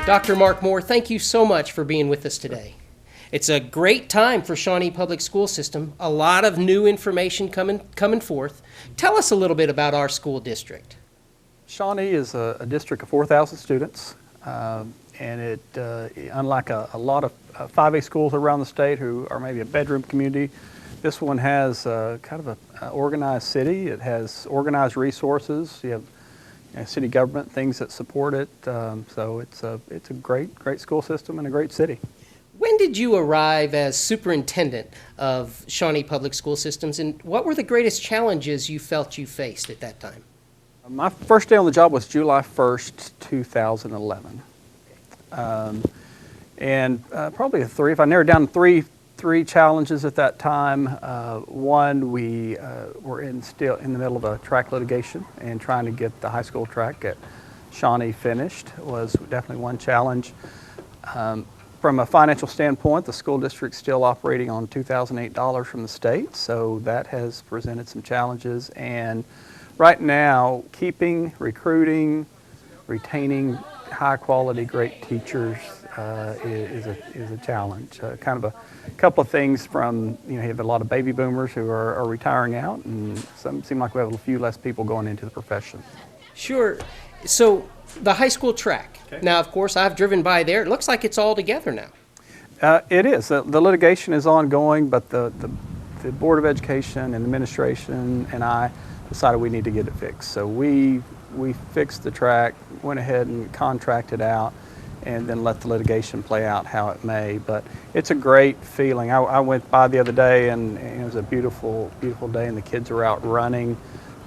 Dr. Mark Moore, thank you so much for being with us today. It's a great time for Shawnee Public School System. A lot of new information coming forth. Tell us a little bit about our school district. Shawnee is a district of 4,000 students, and it, unlike a lot of 5A schools around the state who are maybe a bedroom community, this one has kind of an organized city. It has organized resources. You have city government, things that support it. So it's a great school system and a great city. When did you arrive as superintendent of Shawnee Public School Systems, and what were the greatest challenges you felt you faced at that time? My first day on the job was July 1st, 2011. Probably if I narrowed down three challenges at that time. One, we were still in the middle of a track litigation, and trying to get the high school track at Shawnee finished was definitely one challenge. From a financial standpoint, the school district's still operating on $2,008 from the state, so that has presented some challenges. And right now, recruiting, retaining high-quality, great teachers is a challenge. Kind of a couple of things from, you have a lot of baby boomers who are retiring out, and some seem like we have a few less people going into the profession. Sure. So the high school track. Okay. Now, of course, I've driven by there. It looks like it's all together now. It is. The litigation is ongoing, but the Board of Education and administration and I decided we need to get it fixed. So we fixed the track, went ahead and contracted out, and then let the litigation play out how it may. But it's a great feeling. I went by the other day, and it was a beautiful, beautiful day, and the kids are out running.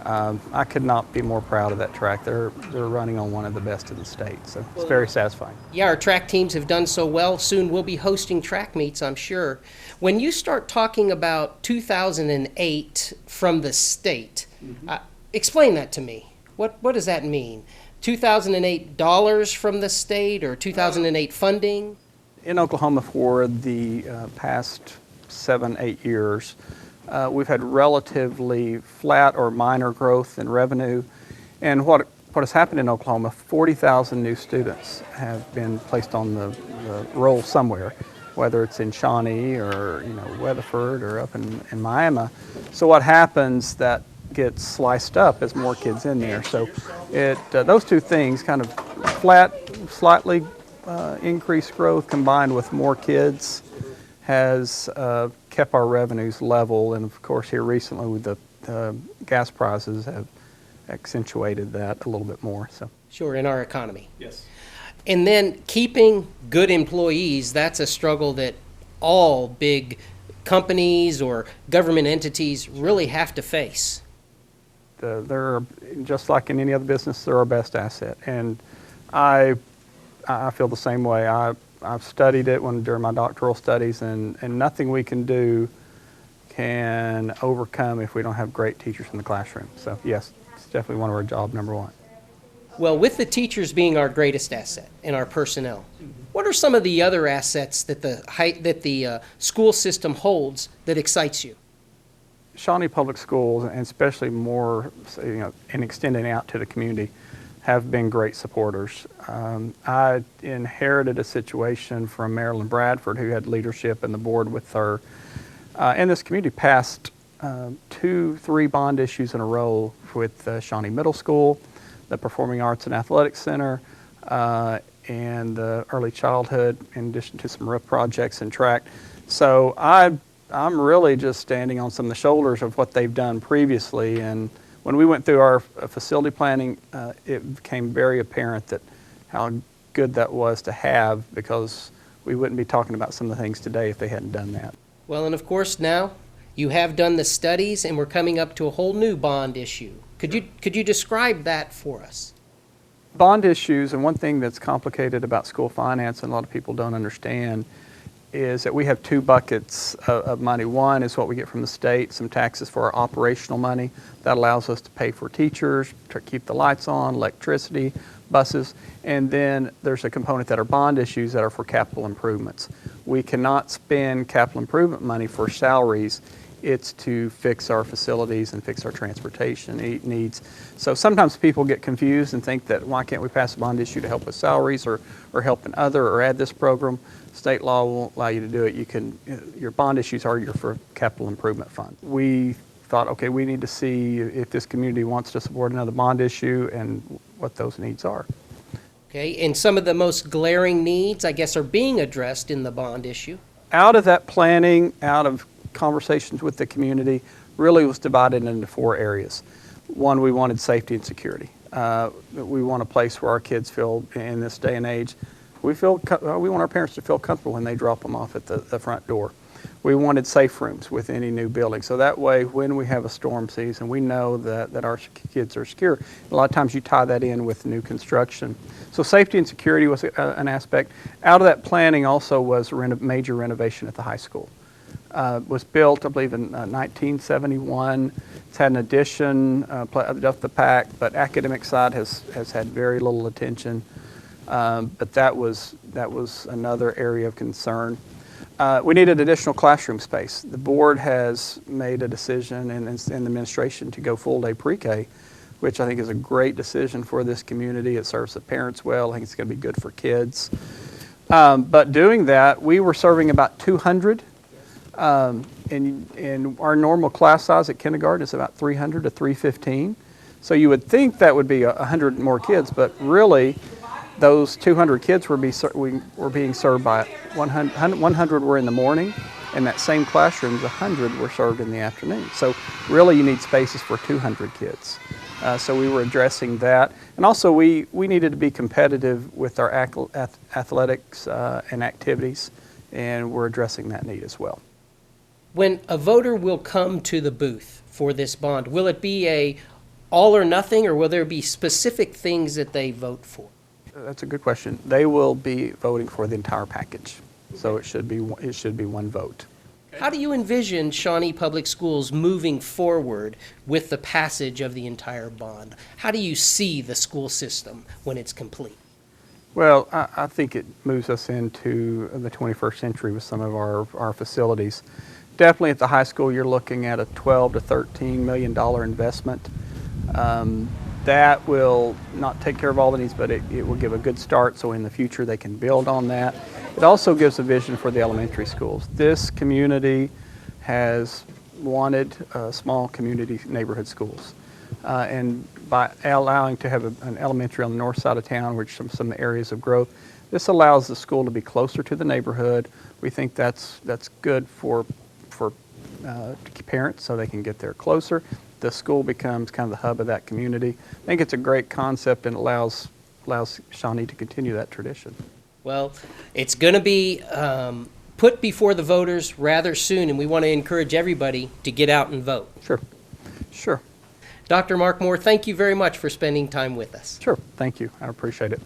I could not be more proud of that track. They're running on one of the best in the state, so it's very satisfying. Yeah, our track teams have done so well. Soon we'll be hosting track meets, I'm sure. When you start talking about 2008 from the state, explain that to me. What does that mean? 2008 dollars from the state, or 2008 funding? In Oklahoma for the past 7-8 years, we've had relatively flat or minor growth in revenue. And what has happened in Oklahoma, 40,000 new students have been placed on the roll somewhere, whether it's in Shawnee or Weatherford or up in Miami. So what happens, that gets sliced up as more kids in there. So those two things, kind of flat, slightly increased growth combined with more kids, has kept our revenues level. And of course here recently with the gas prices have accentuated that a little bit more. So sure, in our economy. Yes. And then keeping good employees, that's a struggle that all big companies or government entities really have to face. They're, just like in any other business, they're our best asset. And I feel the same way. I've studied it during my doctoral studies, and nothing we can do can overcome if we don't have great teachers in the classroom. So yes, it's definitely one of our job number one. Well, with the teachers being our greatest asset and our personnel, what are some of the other assets that the school system holds that excites you? Shawnee Public Schools, and especially more, and extending out to the community, have been great supporters. I inherited a situation from Marilyn Bradford, who had leadership in the board with her. And this community passed 2-3 bond issues in a row with Shawnee Middle School, the Performing Arts and Athletics Center, and the early childhood, in addition to some roof projects and track. So I'm really just standing on some of the shoulders of what they've done previously. And when we went through our facility planning, it became very apparent that how good that was to have, because we wouldn't be talking about some of the things today if they hadn't done that. Well, and of course now you have done the studies, and we're coming up to a whole new bond issue. Could you describe that for us? Bond issues, and one thing that's complicated about school finance and a lot of people don't understand, is that we have 2 buckets of money. One is what we get from the state, some taxes for our operational money. That allows us to pay for teachers, to keep the lights on, electricity, buses. And then there's a component that are bond issues that are for capital improvements. We cannot spend capital improvement money for salaries It's to fix our facilities and fix our transportation needs. So sometimes people get confused and think that why can't we pass a bond issue to help with salaries or help an other or add this program? State law won't allow you to do it. Your bond issues are for capital improvement fund. We thought, okay, we need to see if this community wants to support another bond issue and what those needs are. Okay, and some of the most glaring needs, I guess, are being addressed in the bond issue. Out of that planning, out of conversations with the community, really was divided into 4 areas. One, we wanted safety and security. We want a place where our kids feel, in this day and age, we want our parents to feel comfortable when they drop them off at the front door. We wanted safe rooms with any new building, so that way when we have a storm season, we know that our kids are secure. A lot of times you tie that in with new construction. So safety and security was an aspect. Out of that planning also was major renovation at the high school. Was built, I believe, in 1971. It's had an addition, of the PAC, but academic side has had very little attention. But that was another area of concern. We needed additional classroom space. The board has made a decision and the administration to go full day pre-K, which I think is a great decision for this community. It serves the parents well. I think it's going to be good for kids. But doing that, we were serving about 200. And our normal class size at kindergarten is about 300 to 315. So you would think that would be 100 more kids, but really those 200 kids were being served by 100 were in the morning, and that same classroom, 100 were served in the afternoon. So really you need spaces for 200 kids. So we were addressing that. And also we needed to be competitive with our athletics and activities, and we're addressing that need as well. When a voter will come to the booth for this bond, will it be a all or nothing, or will there be specific things that they vote for? That's a good question. They will be voting for the entire package, so it should be one vote. How do you envision Shawnee Public Schools moving forward with the passage of the entire bond? How do you see the school system when it's complete? Well, I think it moves us into the 21st century with some of our facilities. Definitely at the high school, you're looking at a $12 to $13 million investment. That will not take care of all the needs, but it will give a good start, so in the future they can build on that. It also gives a vision for the elementary schools. This community has wanted small community neighborhood schools. And by allowing to have an elementary on the north side of town, which some areas of growth, this allows the school to be closer to the neighborhood. We think that's good for parents, so they can get there closer. The school becomes kind of the hub of that community. I think it's a great concept and allows Shawnee to continue that tradition. Well, it's going to be put before the voters rather soon, and we want to encourage everybody to get out and vote. Sure. Dr. Mark Moore, thank you very much for spending time with us. Sure, thank you. I appreciate it.